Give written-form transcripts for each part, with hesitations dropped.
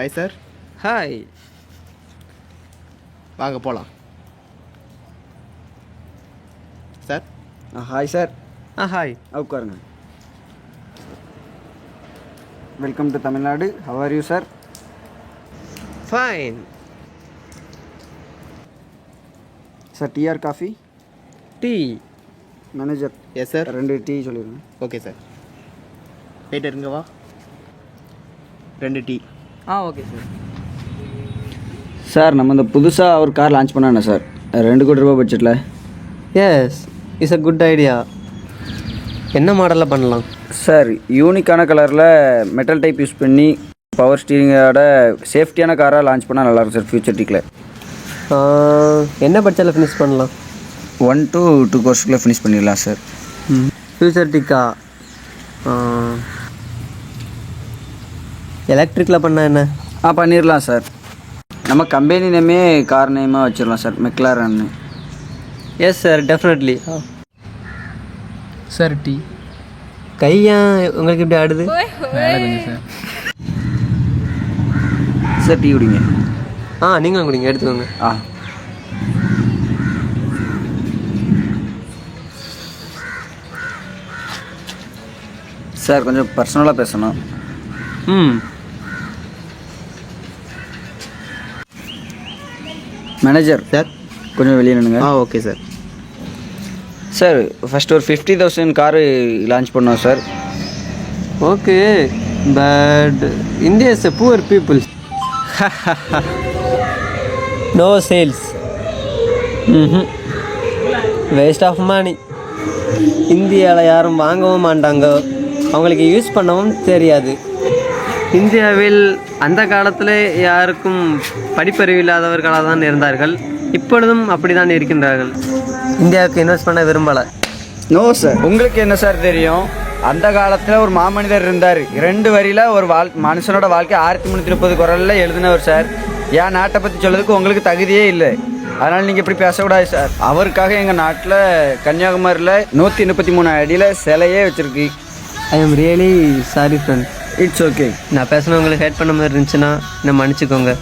Hi sir. Hi. வாங்க போகலாம் sir. Hi sir. Hi. உட்காருங்க. Welcome to Tamil Nadu. How are you sir? Fine. Sir tea or coffee? Tea. Manager yes sir. 2 tea சொல்லிடுங்க. Okay sir. Wait இருங்க வா. 2 tea. Okay sir. Sir நம்ம இந்த புதுசாக ஒரு கார் லான்ச் பண்ணானே சார், 2 கோடி ரூபா பட்ஜெட்டில். Yes, it's a good idea. என்ன மாடலில் பண்ணலாம் சார்? யூனிக்கான கலரில் மெட்டல் டைப் யூஸ் பண்ணி பவர் ஸ்டீரிங்கோட சேஃப்டியான காராக லான்ச் பண்ணால் நல்லாயிருக்கும் சார். ஃபியூச்சர் டீக்கில் என்ன பட்ஜெட்டில் ஃபினிஷ் பண்ணலாம்? 1 to 2 கோர்ஸ்க்குள்ளே ஃபினிஷ் பண்ணிடலாம் சார். ஃபியூச்சர் டிக்கா எலக்ட்ரிக்கில் பண்ணால் என்ன? பண்ணிடலாம் சார். நம்ம கம்பெனி நேமே கார் நேமாக வச்சிடலாம் சார், மெக்லாரன்னு. Yes sir, definitely. Sir tea. கையா உங்களுக்கு இப்படி ஆடுது? சார் சார் டீ குடிங்க. நீங்களும் குடிங்க, எடுத்துக்கோங்க. சார் கொஞ்சம் பர்சனலாக பேசணும். Manager sir. கொஞ்சம் வெளியே நின்னுங்க. Okay sir. சார் ஃபஸ்ட்டு ஒரு 50,000 காரு லான்ச் பண்ணோம் சார். Okay, but India is a poor people. No sales. Waste of money. இந்தியாவில் யாரும் வாங்கவும் மாட்டாங்க, அவங்களுக்கு யூஸ் பண்ணவும் தெரியாது. இந்தியாவில் அந்த காலத்தில் யாருக்கும் படிப்பறிவு இல்லாதவர்களாக தான் இருந்தார்கள், இப்பொழுதும் அப்படி தான் இருக்கின்றார்கள். இந்தியாவுக்கு இன்வெஸ்ட் பண்ண விரும்பலை. No sir. உங்களுக்கு என்ன சார் தெரியும்? அந்த காலத்தில் ஒரு மாமனிதர் இருந்தார், 2 வரியில் ஒரு மனுஷனோட வாழ்க்கை 1330 குரலில் எழுதினவர் சார். என் நாட்டை பற்றி சொல்கிறதுக்கு உங்களுக்கு தகுதியே இல்லை. அதனால் நீங்கள் இப்படி பேசக்கூடாது சார். அவருக்காக எங்கள் நாட்டில் கன்னியாகுமரியில் 133 அடியில் சிலையே வச்சுருக்கு. I am really sorry friend. It's okay. நான் பேசின உங்களுக்கு ஹேட் பண்ண மாதிரி இருந்துச்சுன்னா என்ன மன்னிச்சுக்கோங்க.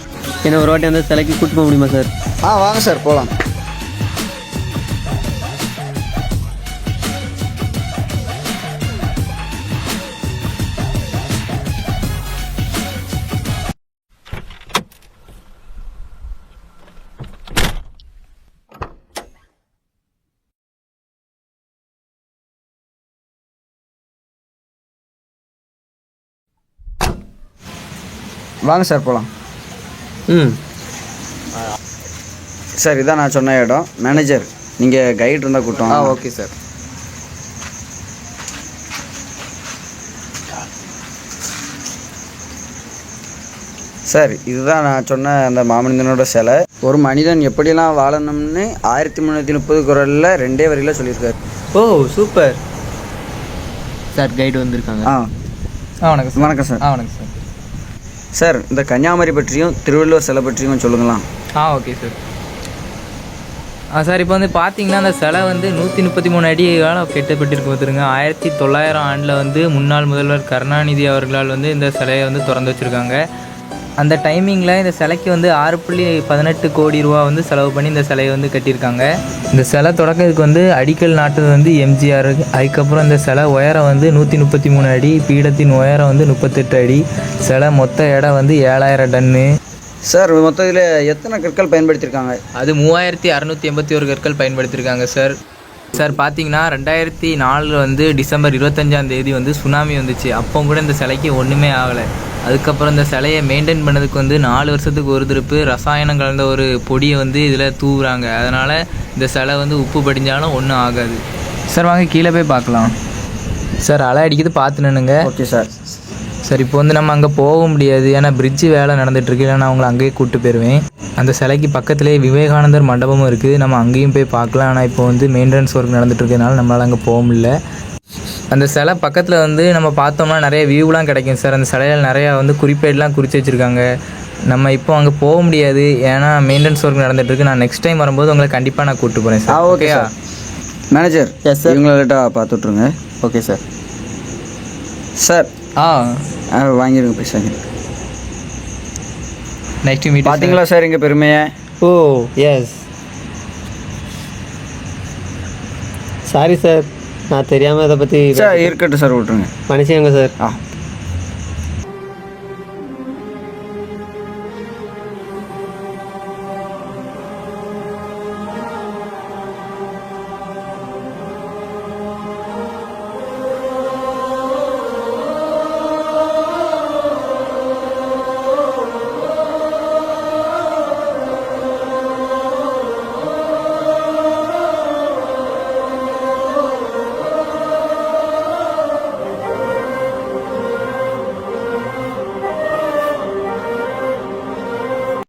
என்ன ஒரு வாட்டி அந்த சிலைக்கு கூட்டு போக முடியுமா சார்? வாங்க சார் போகலாம். வாங்க சார் போகலாம். சார் இதான் நான் சொன்ன இடம். மேனேஜர் நீங்கள் கைடு இருந்தால் கூட்டம். Okay sir. சார் இதுதான் நான் சொன்ன அந்த மாமனிதனோட சிலை. ஒரு மனிதன் எப்படிலாம் வாழணும்னு 1330 குரலில் 2 வரியில் சொல்லியிருக்காரு. ஓ சூப்பர் சார். கைடு வந்திருக்காங்க. வணக்கம் சார். வணக்கம் சார். வணக்கம் சார். சார் இந்த கன்னியாகுமரி பற்றியும் திருவள்ளுவர் சிலை பற்றியும் சொல்லுங்களாம். Okay sir. சார் இப்போ வந்து பார்த்தீங்கன்னா அந்த சிலை வந்து 133 அடியால் கட்டப்பட்டிருக்கு பார்த்துருங்க. 1900 ஆண்டில் வந்து முன்னாள் முதல்வர் கருணாநிதி அவர்களால் வந்து இந்த சிலையை வந்து திறந்து வச்சுருக்காங்க. அந்த டைமிங்கில் இந்த சிலைக்கு வந்து 6.18 கோடி ரூபா வந்து செலவு பண்ணி இந்த சிலையை வந்து கட்டியிருக்காங்க. இந்த சிலை தொடக்கத்துக்கு வந்து அடிக்கல் நாட்டது வந்து எம்ஜிஆர். அதுக்கப்புறம் இந்த சிலை உயரம் வந்து 133 அடி, பீடத்தின் உயரம் வந்து 38 அடி. சிலை மொத்த எடை வந்து 7000 டன்னு. சார் மொத்தம் இதில் எத்தனை கற்கள் பயன்படுத்தியிருக்காங்க? அது 3681 கற்கள் பயன்படுத்தியிருக்காங்க சார். சார் பார்த்தீங்கன்னா 2004 வந்து டிசம்பர் 25ஆம் தேதி வந்து சுனாமி வந்துச்சு. அப்போ கூட இந்த சிலைக்கு ஒன்றுமே ஆகலை. அதுக்கப்புறம் இந்த சிலையை மெயின்டைன் பண்ணதுக்கு வந்து 4 வருஷத்துக்கு ஒரு திருப்பு ரசாயனம் கலந்த ஒரு பொடியை வந்து இதில் தூவுறாங்க. அதனால் இந்த சிலை வந்து உப்பு படிஞ்சாலும் ஒன்றும் ஆகாது. சார் வாங்க கீழே போய் பார்க்கலாம். சார் அலை அடிக்குது, பார்த்து நின்னுங்க. Okay sir. சார் இப்போ வந்து நம்ம அங்கே போக முடியாது, ஏன்னா பிரிட்ஜு வேலை நடந்துகிட்ருக்கு. இல்லை நான் அவங்கள அங்கேயே கூப்பிட்டு போயிடுவேன். அந்த சிலைக்கு பக்கத்துலேயே விவேகானந்தர் மண்டபமும் இருக்குது, நம்ம அங்கேயும் போய் பார்க்கலாம். ஆனால் இப்போ வந்து மெயின்டெனன்ஸ் ஒர்க் நடந்துகிட்ருக்கனால நம்மளால் அங்கே போக முடியல. அந்த சிலை பக்கத்தில் வந்து நம்ம பார்த்தோம்னா நிறைய வியூலாம் கிடைக்கும் சார். அந்த சிலையில் நிறையா வந்து குறிப்பேடெலாம் குறித்து வச்சுருக்காங்க. நம்ம இப்போ அங்கே போக முடியாது, ஏன்னா மெயின்டெனன்ஸ் ஒர்க் நடந்துகிட்ருக்கு. நான் நெக்ஸ்ட் டைம் வரும்போது உங்களை கண்டிப்பாக நான் கூப்பிட்டு போகிறேன் சார். ஓகேயா மேனேஜர்? Yes sir. இவங்களை லேட்டாக பார்த்துட்ருங்க. Okay sir. சார் வாங்கிடுங்க பைசா. Nice to meet. பார்த்தீங்களா சார் எங்கள் பெருமையை? ஓ எஸ். சாரி சார், நான் தெரியாமல் இதை பற்றி. சார் இருக்கட்டும் சார், விட்ருங்க. மனுஷங்க சார். ஆ